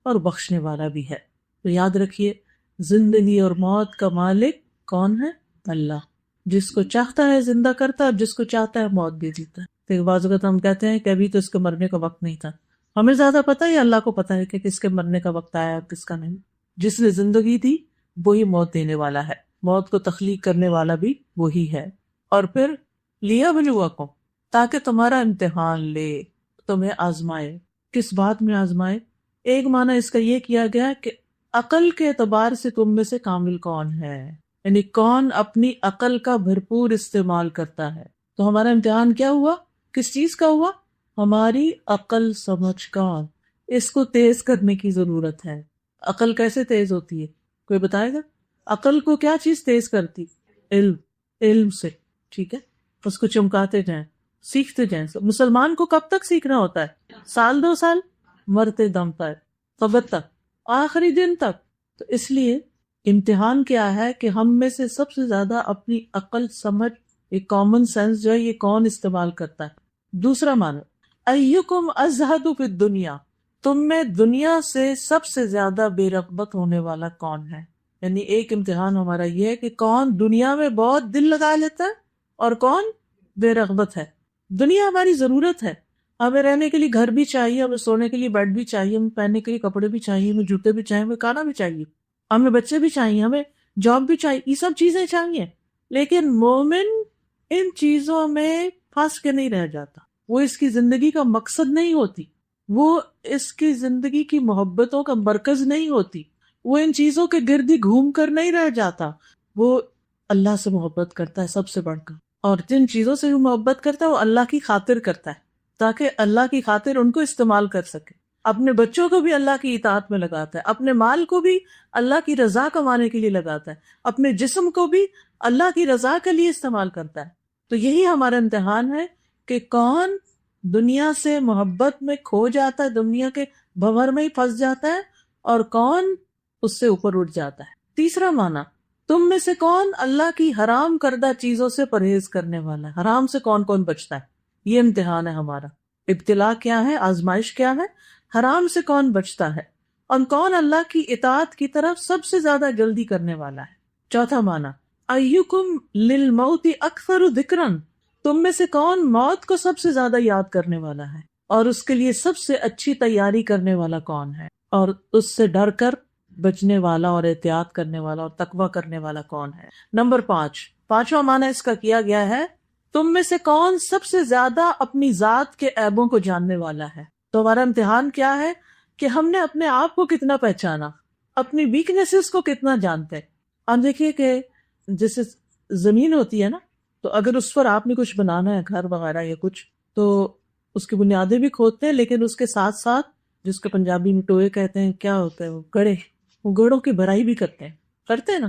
اور بخشنے والا بھی ہے۔ تو یاد رکھیے زندگی اور موت کا مالک کون ہے؟ اللہ۔ جس کو چاہتا ہے زندہ کرتا ہے اور جس کو چاہتا ہے موت دے دیتا ہے۔ تو بعض اوقات ہم کہتے ہیں کہ ابھی تو اس کے مرنے کا وقت نہیں تھا، ہمیں زیادہ پتہ ہے یا اللہ کو پتہ ہے کہ کس کے مرنے کا وقت آیا اور کس کا نہیں؟ جس نے زندگی دی وہی موت دینے والا ہے، موت کو تخلیق کرنے والا بھی وہی ہے۔ اور پھر لیبلوکم، تاکہ تمہارا امتحان لے، تمہیں آزمائے۔ کس بات میں آزمائے؟ ایک معنی اس کا یہ کیا گیا کہ عقل کے اعتبار سے تم میں سے کامل کون ہے، یعنی کون اپنی عقل کا بھرپور استعمال کرتا ہے۔ تو ہمارا امتحان کیا ہوا؟ کس چیز کا ہوا؟ ہماری عقل سمجھ کا۔ اس کو تیز کرنے کی ضرورت ہے۔ عقل کیسے تیز ہوتی ہے؟ کوئی بتائے گا؟ عقل کو کیا چیز تیز کرتی؟ علم۔ علم سے، ٹھیک ہے، اس کو چمکاتے جائیں، سیکھتے جائیں۔ مسلمان کو کب تک سیکھنا ہوتا ہے؟ سال 2 سال، مرتے دم تک، قبر تک، آخری دن تک۔ تو اس لیے امتحان کیا ہے کہ ہم میں سے سب سے زیادہ اپنی عقل سمجھ، یہ کامن سینس جو ہے، یہ کون استعمال کرتا ہے۔ دوسرا معنی ایکم ازہد فی الدنیا، تم میں دنیا سے سب سے زیادہ بے رغبت ہونے والا کون ہے؟ یعنی ایک امتحان ہمارا یہ ہے کہ کون دنیا میں بہت دل لگا لیتا ہے اور کون بے رغبت ہے۔ دنیا ہماری ضرورت ہے، ہمیں رہنے کے لیے گھر بھی چاہیے، ہمیں سونے کے لیے بیڈ بھی چاہیے، ہمیں پہننے کے لیے کپڑے بھی چاہیے، ہمیں جوتے بھی چاہیے، ہمیں کھانا بھی چاہیے، ہمیں بچے بھی چاہیے، ہمیں جاب بھی چاہیے، یہ سب چیزیں چاہیے۔ لیکن مومن ان چیزوں میں پھنس کے نہیں رہ جاتا، وہ اس کی زندگی کا مقصد نہیں ہوتی، وہ اس کی زندگی کی محبتوں کا مرکز نہیں ہوتی، وہ ان چیزوں کے گرد ہی گھوم کر نہیں رہ جاتا، وہ اللہ سے محبت کرتا ہے سب سے بڑھ کر، اور جن چیزوں سے وہ محبت کرتا ہے وہ اللہ کی خاطر کرتا ہے، تاکہ اللہ کی خاطر ان کو استعمال کر سکے۔ اپنے بچوں کو بھی اللہ کی اطاعت میں لگاتا ہے، اپنے مال کو بھی اللہ کی رضا کمانے کے لیے لگاتا ہے، اپنے جسم کو بھی اللہ کی رضا کے لیے استعمال کرتا ہے۔ تو یہی ہمارا امتحان ہے کہ کون دنیا سے محبت میں کھو جاتا ہے، دنیا کے بھنور میں ہی پھنس جاتا ہے، اور کون اس سے اوپر اٹھ جاتا ہے۔ تیسرا معنی تم میں سے کون اللہ کی حرام کردہ چیزوں سے پرہیز کرنے والا ہے، حرام سے کون کون بچتا ہے۔ یہ امتحان ہے ہمارا، ابتلا کیا ہے، آزمائش کیا ہے، حرام سے کون بچتا ہے، اور کون اللہ کی اطاعت کی طرف سب سے زیادہ جلدی کرنے والا ہے۔ چوتھا معنی ایکم للموت اکثر ذکرن، تم میں سے کون موت کو سب سے زیادہ یاد کرنے والا ہے، اور اس کے لیے سب سے اچھی تیاری کرنے والا کون ہے، اور اس سے ڈر کر بچنے والا اور احتیاط کرنے والا اور تقوی کرنے والا کون ہے۔ نمبر 5، پانچواں معنی اس کا کیا گیا ہے تم میں سے کون سب سے زیادہ اپنی ذات کے عیبوں کو جاننے والا ہے۔ تو ہمارا امتحان کیا ہے کہ ہم نے اپنے آپ کو کتنا پہچانا، اپنی ویکنیسز کو کتنا جانتے ہیں۔ آپ دیکھیے کہ جیسے زمین ہوتی ہے نا، تو اگر اس پر آپ نے کچھ بنانا ہے، گھر وغیرہ یا کچھ، تو اس کی بنیادیں بھی کھودتے ہیں، لیکن اس کے ساتھ ساتھ جس کو پنجابی میں ٹوئے کہتے ہیں، کیا ہوتا ہے وہ گڑے، وہ گڑوں کی بھرائی بھی کرتے ہیں نا،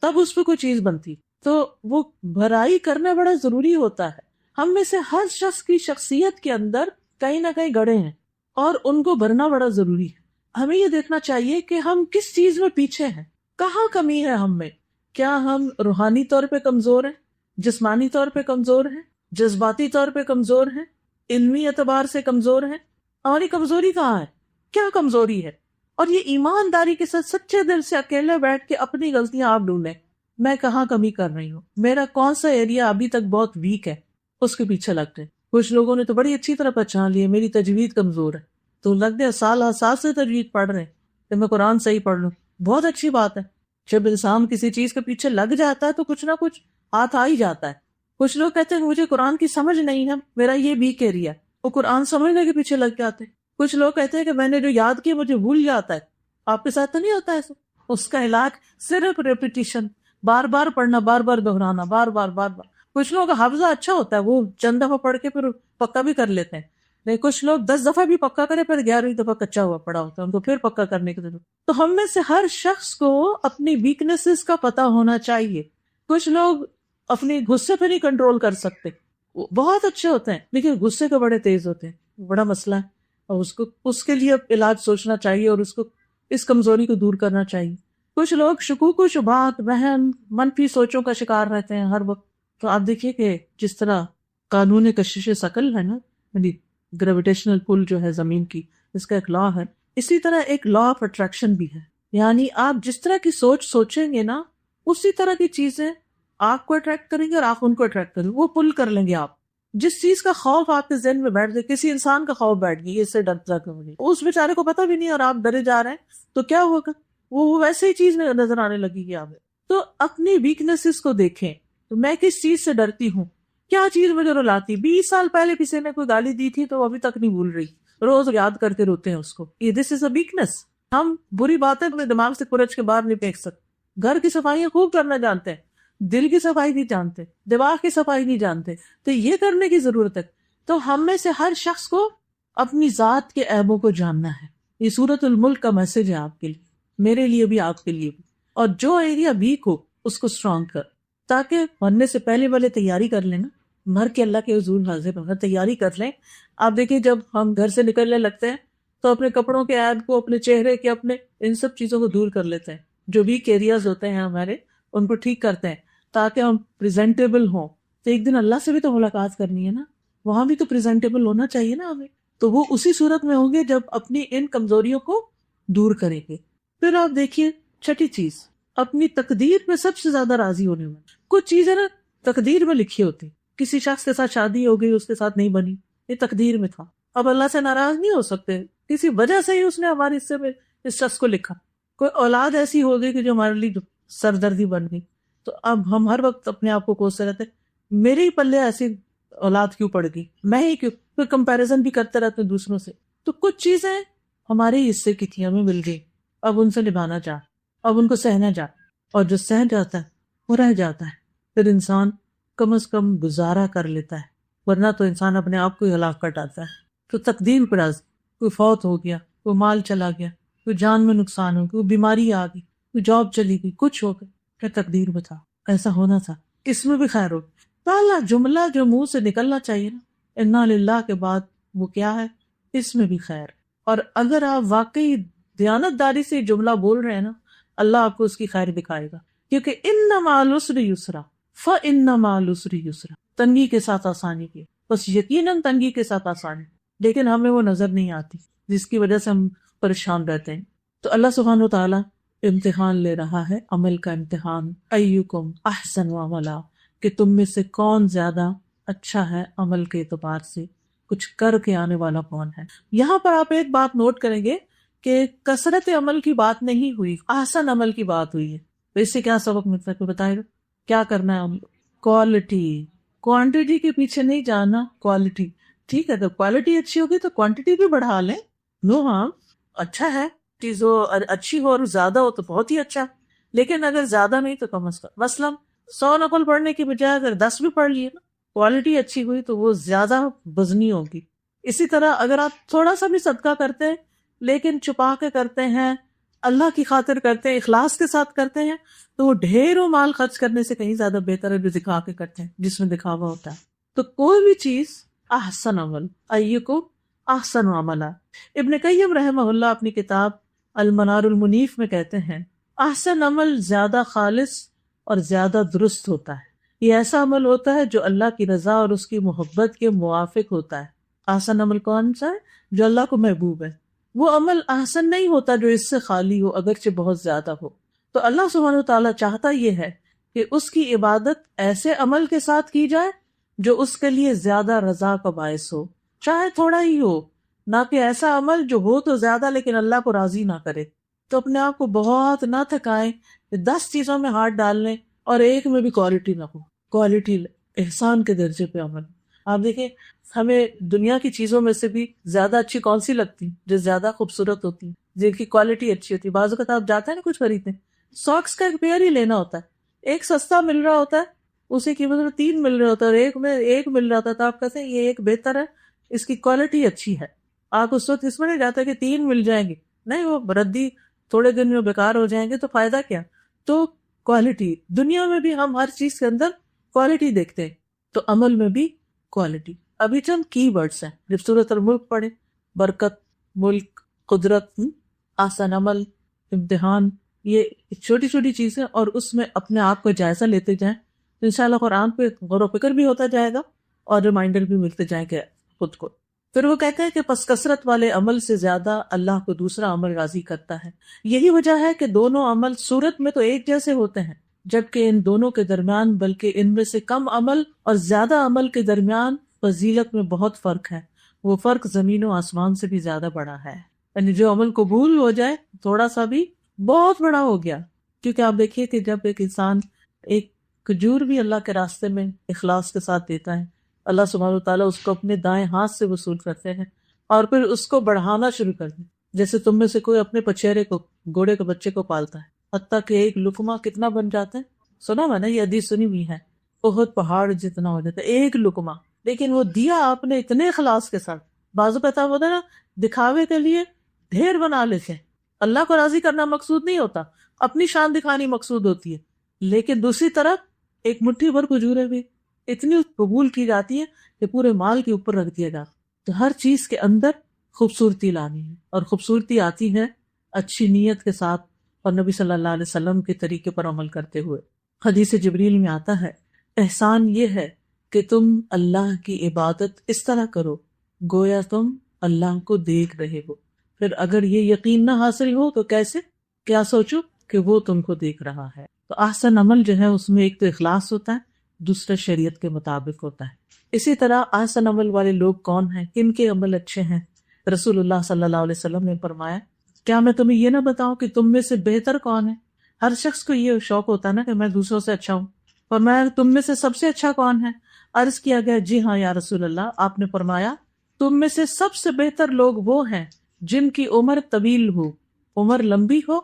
تب اس پہ کوئی چیز بنتی۔ تو وہ بھرائی کرنا بڑا ضروری ہوتا ہے۔ ہم میں سے ہر شخص کی شخصیت کے اندر کہیں نہ کہیں گڑے ہیں، اور ان کو بھرنا بڑا ضروری ہے۔ ہمیں یہ دیکھنا چاہیے کہ ہم کس چیز میں پیچھے ہیں، کہاں کمی ہے ہم میں۔ کیا ہم روحانی طور پہ کمزور ہیں، جسمانی طور پہ کمزور ہیں، جذباتی طور پہ کمزور ہیں، علمی اعتبار سے کمزور ہیں؟ ہماری کمزوری کہاں ہے، کیا کمزوری ہے؟ اور یہ ایمانداری کے ساتھ سچے دل سے اکیلے بیٹھ کے اپنی غلطیاں آپ ڈھونڈیں، میں کہاں کمی کر رہی ہوں، میرا کون سا ایریا ابھی تک بہت ویک ہے، اس کے پیچھے لگتے ہیں۔ کچھ لوگوں نے تو بڑی اچھی طرح پہچان لی ہے میری تجوید کمزور ہے، تو لگتے ہیں سال سے تجوید پڑھ رہے ہیں کہ میں قرآن صحیح پڑھ لوں۔ بہت اچھی بات ہے، جب انسان کسی چیز کے پیچھے لگ جاتا ہے تو کچھ نہ کچھ ہاتھ آ ہی جاتا ہے۔ کچھ لوگ کہتے ہیں مجھے قرآن کی سمجھ نہیں ہے، میرا یہ ویک ایریا، وہ قرآن سمجھنے کے پیچھے لگ جاتے ہیں۔ کچھ لوگ کہتے ہیں کہ میں نے جو یاد کیا مجھے بھول جاتا ہے۔ آپ کے ساتھ تو نہیں ہوتا ایسا؟ اس کا علاج صرف ریپیٹیشن، بار بار پڑھنا، بار بار دہرانا، بار بار بار بار۔ کچھ لوگوں کا حافظہ اچھا ہوتا ہے، وہ چند دفعہ پڑھ کے پھر پکا بھی کر لیتے ہیں، لیکن کچھ لوگ 10 دفعہ بھی پکا کرے پھر 11ویں دفعہ کچا ہوا پڑا ہوتا ہے، ان کو پھر پکا کرنے کی ضرورت۔ تو ہم میں سے ہر شخص کو اپنی ویکنیسز کا پتہ ہونا چاہیے۔ کچھ لوگ اپنی غصے پہ نہیں کنٹرول کر سکتے، وہ بہت اچھے ہوتے ہیں لیکن غصے کے بڑے تیز ہوتے ہیں، بڑا مسئلہ ہے، اور اس کے لیے علاج سوچنا چاہیے اور اس کمزوری کو دور کرنا چاہیے۔ کچھ لوگ شکوک و شبہات، وہم، منفی سوچوں کا شکار رہتے ہیں ہر وقت۔ تو آپ دیکھیے کہ جس طرح قانون کشش ثقل ہے نا، گریویٹیشنل پل جو ہے زمین کی، اس کا ایک لا ہے. اسی طرح ایک لا آف اٹریکشن بھی ہے، یعنی آپ جس طرح کی سوچ سوچیں گے نا، اسی طرح کی چیزیں آپ کو اٹریکٹ کریں گے اور آپ ان کو اٹریکٹ کریں گے، وہ پل کر لیں گے. آپ جس چیز کا خوف آپ کے ذہن میں بیٹھ جائے، کسی انسان کا خوف بیٹھ گیا، اس سے ڈرتا کیوں نہیں، اس بیچارے کو پتہ بھی نہیں اور آپ ڈرے جا رہے ہیں، تو کیا ہوگا؟ وہ ویسے ہی چیز نظر آنے لگے گی آپ. تو اپنی ویکنیسز کو دیکھیں، تو میں کس چیز سے ڈرتی ہوں، کیا چیز مجھے رلاتی. 20 سال پہلے کسی نے کوئی گالی دی تھی تو وہ ابھی تک نہیں بھول رہی، روز یاد کر کے روتے ہیں اس کو. یہ دس از اے ویکنیس. ہم بری باتیں اپنے دماغ سے کھرچ کے باہر نہیں پھینک سکتے. گھر کی صفائیاں خوب کرنا جانتے ہیں، دل کی صفائی نہیں جانتے، دماغ کی صفائی نہیں جانتے، تو یہ کرنے کی ضرورت ہے. تو ہم میں سے ہر شخص کو اپنی ذات کے عیبوں کو جاننا ہے. یہ سورۃ الملک کا میسج ہے آپ کے لیے، میرے لیے بھی، آپ کے لیے بھی. اور جو ایریا ویک ہو اس کو اسٹرانگ کر، تاکہ مرنے سے پہلے والے تیاری کر لیں نا، مر کے اللہ کے حضور حاضر ہونا، تیاری کر لیں. آپ دیکھیں جب ہم گھر سے نکلنے لگتے ہیں تو اپنے کپڑوں کے عیب کو، اپنے چہرے کے، اپنے ان سب چیزوں کو دور کر لیتے ہیں. جو ویک ایریاز ہوتے ہیں ہمارے، ان کو ٹھیک کرتے ہیں تاکہ ہم پریزنٹیبل ہوں. تو ایک دن اللہ سے بھی تو ملاقات کرنی ہے نا، وہاں بھی تو پریزنٹیبل ہونا چاہیے نا ہمیں. تو وہ اسی صورت میں ہوں گے جب اپنی ان کمزوریوں کو دور کریں گے. پھر آپ دیکھیے چھٹی چیز، اپنی تقدیر میں سب سے زیادہ راضی ہونے میں. کچھ چیزیں نا تقدیر میں لکھی ہوتی، کسی شخص کے ساتھ شادی ہو گئی، اس کے ساتھ نہیں بنی، یہ تقدیر میں تھا. اب اللہ سے ناراض نہیں ہو سکتے، کسی وجہ سے ہی اس نے ہمارے حصے میں اس شخص کو لکھا. کوئی اولاد ایسی ہو گئی کہ جو ہمارے لیے سردردی بن گئی، تو اب ہم ہر وقت اپنے آپ کو کوستے رہتے میرے ہی پلے ایسی اولاد کیوں پڑ گئی، میں ہی کیوں. پھر کمپیریزن بھی کرتے رہتے ہیں دوسروں سے. تو کچھ چیزیں ہمارے ہی حصے کی تھی، ہمیں مل گئی، اب ان سے نبھانا چاہ، اب ان کو سہنا جا. اور جو سہ جاتا ہے وہ رہ جاتا ہے. پھر انسان کم از کم گزارا کر لیتا ہے، ورنہ تو انسان اپنے آپ کو ہی ہلاک کر ڈالتا ہے. تو تقدیر پر راضی، کوئی فوت ہو گیا، کوئی مال چلا گیا، کوئی جان میں نقصان ہو گیا، کوئی بیماری آ گئی، کوئی جاب چلی گئی، کچھ ہو گیا، کیا تقدیر میں تھا، ایسا ہونا تھا، اس میں بھی خیر ہو. پہلا جملہ جو منہ سے نکلنا چاہیے نا، انا للہ کے بعد، وہ کیا ہے؟ اس میں بھی خیر. اور اگر آپ واقعی دیانت داری سے یہ جملہ بول رہے ہیں نا، اللہ آپ کو اس کی خیر دکھائے گا. کیونکہ ان مع العسر یسرا، فان مع العسر یسرا، تنگی کے ساتھ آسانی کی. بس یقیناً تنگی کے ساتھ آسانی، لیکن ہمیں وہ نظر نہیں آتی، جس کی وجہ سے ہم پریشان رہتے ہیں. تو اللہ سبحانہ و تعالیٰ امتحان لے رہا ہے، عمل کا امتحان. ایکم احسن عملا، کہ تم میں سے کون زیادہ اچھا ہے عمل کے اعتبار سے، کچھ کر کے آنے والا کون ہے. یہاں پر آپ ایک بات نوٹ کریں گے کہ کثرت عمل کی بات نہیں ہوئی، احسن عمل کی بات ہوئی ہے. تو اس سے کیا سبق ملتا ہے؟ کوئی بتائے گا کیا کرنا ہے؟ کوالٹی، کوانٹٹی کے پیچھے نہیں جانا، کوالٹی. ٹھیک ہے، تو کوالٹی اچھی ہوگی تو کوانٹٹی بھی بڑھا لیں. نو ہاں، اچھا ہے چیز ہو، اچھی ہو اور زیادہ ہو تو بہت ہی اچھا، لیکن اگر زیادہ نہیں تو کم از کم مثلاً 100 نقل پڑھنے کی بجائے اگر 10 بھی پڑھ لیے نا، کوالٹی اچھی ہوئی تو وہ زیادہ وزنی ہوگی. اسی طرح اگر آپ تھوڑا سا بھی صدقہ کرتے ہیں لیکن چھپا کے کرتے ہیں، اللہ کی خاطر کرتے ہیں، اخلاص کے ساتھ کرتے ہیں، تو وہ ڈھیروں مال خرچ کرنے سے کہیں زیادہ بہتر ہے جو دکھا کے کرتے ہیں، جس میں دکھاوا ہوتا ہے. تو کوئی بھی چیز احسن عمل، ایکم احسن عملا. ابن قیم رحمہ اللہ اپنی کتاب المنار المنیف میں کہتے ہیں احسن عمل زیادہ خالص اور زیادہ درست ہوتا ہے. یہ ایسا عمل ہوتا ہے جو اللہ کی رضا اور اس کی محبت کے موافق ہوتا ہے. احسن عمل کون سا ہے؟ جو اللہ کو محبوب ہے. وہ عمل احسن نہیں ہوتا جو اس سے خالی ہو، اگرچہ بہت زیادہ ہو. تو اللہ سبحانہ وتعالیٰ چاہتا یہ ہے کہ اس کی عبادت ایسے عمل کے ساتھ کی جائے جو اس کے لیے زیادہ رضا کا باعث ہو، چاہے تھوڑا ہی ہو، نہ کہ ایسا عمل جو ہو تو زیادہ لیکن اللہ کو راضی نہ کرے. تو اپنے آپ کو بہت نہ تھکائیں، 10 چیزوں میں ہاتھ ڈال لیں اور ایک میں بھی کوالٹی نہ ہو. کوالٹی احسان کے درجے پہ عمل. آپ دیکھیں ہمیں دنیا کی چیزوں میں سے بھی زیادہ اچھی کون سی لگتی جو زیادہ خوبصورت ہوتی، جن کی کوالٹی اچھی ہوتی. بعض اوقات آپ جاتے ہیں نا کچھ خریدنے، ساکس کا ایک پیئر ہی لینا ہوتا ہے، ایک سستا مل رہا ہوتا ہے، اسی قیمت میں 3 مل رہے ہوتا ہے اور ایک میں ایک مل رہا ہوتا ہے، تو آپ کہتے ہیں یہ ایک بہتر ہے، اس کی کوالٹی اچھی ہے. آپ اس وقت اس میں نہیں جاتا کہ 3 مل جائیں گے، نہیں، وہ ردی تھوڑے دن میں بیکار ہو جائیں گے تو فائدہ کیا. تو کوالٹی، دنیا میں بھی ہم ہر چیز کے اندر کوالٹی دیکھتے ہیں، تو عمل میں بھی کوالٹی. ابھی چند کی ورڈز ہیں جب سورۃ الملک پڑھیں، برکت، ملک، قدرت، آسان عمل، امتحان، یہ چھوٹی چھوٹی چیزیں، اور اس میں اپنے آپ کو جائزہ لیتے جائیں تو انشاءاللہ قرآن پہ غور و فکر بھی ہوتا جائے گا اور ریمائنڈر بھی ملتے جائیں گے خود کو. پھر وہ کہتے ہیں کہ پس کثرت والے عمل سے زیادہ اللہ کو دوسرا عمل راضی کرتا ہے. یہی وجہ ہے کہ دونوں عمل صورت میں تو ایک جیسے ہوتے ہیں، جبکہ ان دونوں کے درمیان بلکہ ان میں سے کم عمل اور زیادہ عمل کے درمیان فضیلت میں بہت فرق ہے. وہ فرق زمین و آسمان سے بھی زیادہ بڑا ہے. یعنی جو عمل قبول ہو جائے تھوڑا سا بھی بہت بڑا ہو گیا. کیونکہ آپ دیکھیے کہ جب ایک انسان ایک کھجور بھی اللہ کے راستے میں اخلاص کے ساتھ دیتا ہے، اللہ سبحانہ وتعالیٰ اس کو اپنے دائیں ہاتھ سے وصول کرتے ہیں اور پھر اس کو بڑھانا شروع کر دیں. جیسے تم میں سے کوئی اپنے پچیرے کو، گھوڑے کے بچے کو پالتا ہے، حتیٰ کہ ایک لقمہ کتنا بن جاتا ہے. سنا میں نے، یہ حدیث سنی ہوئی ہے، احد پہاڑ جتنا ہو جاتا ہے ایک لقمہ. لیکن وہ دیا آپ نے اتنے اخلاص کے ساتھ. بازو پتا ہوتا ہے نا، دکھاوے کے لیے ڈھیر بنا لیتے ہیں. اللہ کو راضی کرنا مقصود نہیں ہوتا، اپنی شان دکھانی مقصود ہوتی ہے. لیکن دوسری طرف ایک مٹھی بھر کھجوریں بھی اتنی قبول کی جاتی ہے کہ پورے مال کے اوپر رکھ دیا جاتا. تو ہر چیز کے اندر خوبصورتی لانی ہے، اور خوبصورتی آتی ہے اچھی نیت کے ساتھ اور نبی صلی اللہ علیہ وسلم کے طریقے پر عمل کرتے ہوئے. حدیث جبریل میں آتا ہے، احسان یہ ہے کہ تم اللہ کی عبادت اس طرح کرو گویا تم اللہ کو دیکھ رہے ہو. پھر اگر یہ یقین نہ حاصل ہو تو کیسے؟ کیا سوچو کہ وہ تم کو دیکھ رہا ہے. تو احسن عمل جو ہے اس میں ایک تو اخلاص ہوتا ہے، دوسرا شریعت کے مطابق ہوتا ہے. اسی طرح احسن عمل والے لوگ کون ہیں، کن کے عمل اچھے ہیں؟ رسول اللہ صلی اللہ علیہ وسلم نے فرمایا، کیا میں تمہیں یہ نہ بتاؤں کہ تم میں سے بہتر کون ہے؟ ہر شخص کو یہ شوق ہوتا ہے نا کہ میں دوسروں سے اچھا ہوں. فرمایا تم میں سے سب سے اچھا کون ہے؟ عرض کیا گیا جی ہاں یا رسول اللہ. آپ نے فرمایا تم میں سے سب سے بہتر لوگ وہ ہیں جن کی عمر طویل ہو، عمر لمبی ہو،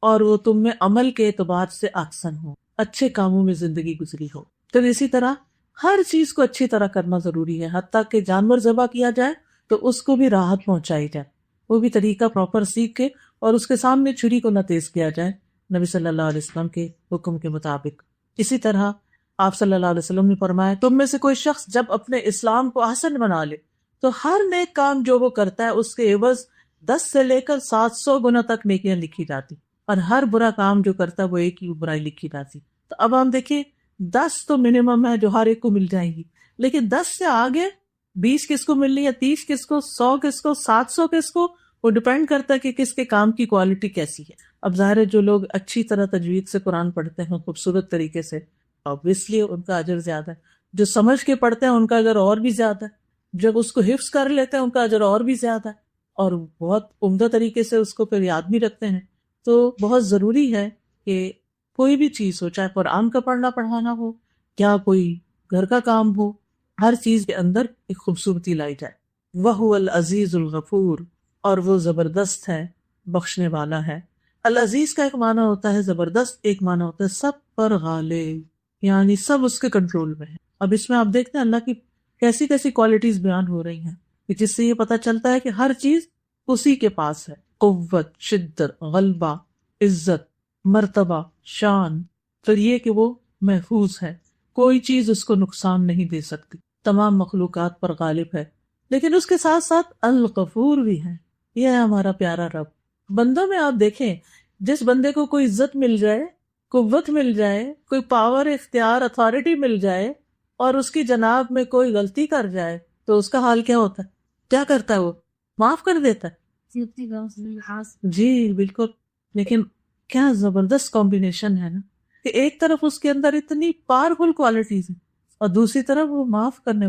اور وہ تم میں عمل کے اعتبار سے احسن ہو، اچھے کاموں میں زندگی گزری ہو. تو اسی طرح ہر چیز کو اچھی طرح کرنا ضروری ہے. حتیٰ کہ جانور ذبح کیا جائے تو اس کو بھی راحت پہنچائی جائے، وہ بھی طریقہ پراپر سیکھ کے، اور اس کے سامنے چھری کو نہ تیز کیا جائے نبی صلی اللہ علیہ وسلم کے حکم کے مطابق. اسی طرح آپ صلی اللہ علیہ وسلم نے فرمایا تم میں سے کوئی شخص جب اپنے اسلام کو احسن بنا لے تو ہر نیک کام جو وہ کرتا ہے اس کے عوض 10 سے لے کر 700 گنا تک نیکیاں لکھی جاتی، اور ہر برا کام جو کرتا ہے وہ ایک ہی برائی لکھی جاتی. تو اب ہم دیکھیں 10 تو منیمم ہے جو ہر ایک کو مل جائے گی، لیکن 10 سے آگے 20 کس کو ملنی ہے، 30 کس کو، 100 کس کو، 700 کس کو، وہ ڈیپینڈ کرتا ہے کہ کس کے کام کی کوالٹی کیسی ہے. اب ظاہر ہے جو لوگ اچھی طرح تجوید سے قرآن پڑھتے ہیں خوبصورت طریقے سے، obviously ان کا اجر زیادہ ہے. جو سمجھ کے پڑھتے ہیں ان کا اجر اور بھی زیادہ ہے. جب اس کو حفظ کر لیتے ہیں ان کا اجر اور بھی زیادہ ہے، اور بہت عمدہ طریقے سے اس کو پھر یاد بھی رکھتے ہیں. تو بہت ضروری ہے کہ کوئی بھی چیز ہو، چاہے قرآن کا پڑھنا پڑھانا ہو یا کوئی گھر کا کام ہو، ہر چیز کے اندر ایک خوبصورتی لائی جائے. وَهُوَ الْعَزِيزُ الْغَفُورُ، اور وہ زبردست ہے، بخشنے والا ہے. العزیز کا ایک معنی ہوتا ہے زبردست، ایک معنی ہوتا ہے سب پر غالب، یعنی سب اس کے کنٹرول میں ہے. اب اس میں آپ دیکھتے ہیں اللہ کی کیسی کیسی کوالٹیز بیان ہو رہی ہیں کہ جس سے یہ پتہ چلتا ہے کہ ہر چیز اسی کے پاس ہے. قوت، شدت، غلبہ، عزت، مرتبہ، شان. پھر یہ کہ وہ محفوظ ہے، کوئی چیز اس کو نقصان نہیں دے سکتی، تمام مخلوقات پر غالب ہے. لیکن اس کے ساتھ ساتھ الغفور بھی ہے. یہ ہے ہمارا پیارا رب. بندوں میں آپ دیکھیں، جس بندے کو کوئی عزت مل جائے، قوت مل جائے، کوئی پاور، اختیار، اتھارٹی مل جائے، اور اس کی جناب میں کوئی غلطی کر جائے تو اس کا حال کیا ہوتا ہے؟ کیا کرتا ہے؟ وہ معاف کر دیتا ہے. جی بالکل. لیکن کیا زبردست کمبینیشن ہے نا، کہ ایک طرف اس کے اندر اتنی پاورفل کوالٹیز ہیں اور دوسری طرف وہ معاف کرنے